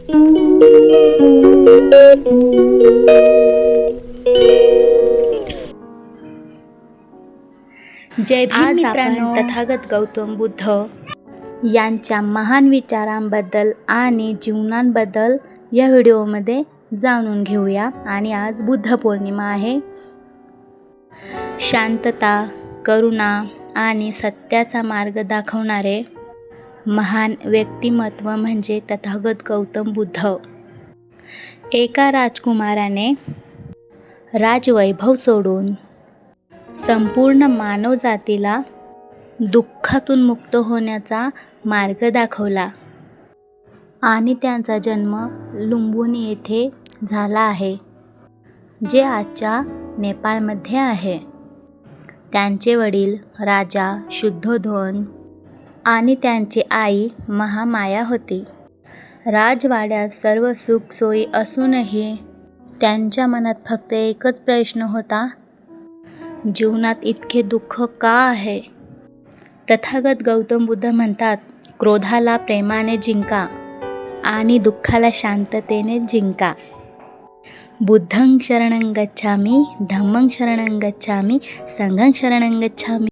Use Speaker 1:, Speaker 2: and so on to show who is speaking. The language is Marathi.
Speaker 1: जय भीम
Speaker 2: आज
Speaker 1: मित्रांनो,
Speaker 2: आपण तथागत गौतम बुद्ध यांच्या महान विचारांबद्दल आणि जीवनांबद्दल या व्हिडिओमध्ये जाणून घेऊया. आणि आज बुद्ध पौर्णिमा आहे. शांतता, करुणा आणि सत्याचा मार्ग दाखवणारे महान व्यक्तिमत्व म्हणजे तथागत गौतम बुद्ध. एका राजकुमाराने राजवैभव सोडून संपूर्ण मानवजातीला दुःखातून मुक्त होण्याचा मार्ग दाखवला आणि त्यांचा जन्म लुंबिनी येथे झाला आहे, जे आजच्या नेपाळमध्ये आहे. त्यांचे वडील राजा शुद्धोधन आणि त्यांची आई महामाया होती. राजवाड्यात सर्व सुखसोयी असूनही त्यांच्या मनात फक्त एकच प्रश्न होता, जीवनात इतके दुःख का आहे? तथागत गौतम बुद्ध म्हणतात, क्रोधाला प्रेमाने जिंका आणि दुःखाला शांततेने जिंका. बुद्धं शरणं गच्छामि, धम्मं शरणं गच्छामि, संघं शरणं गच्छामि.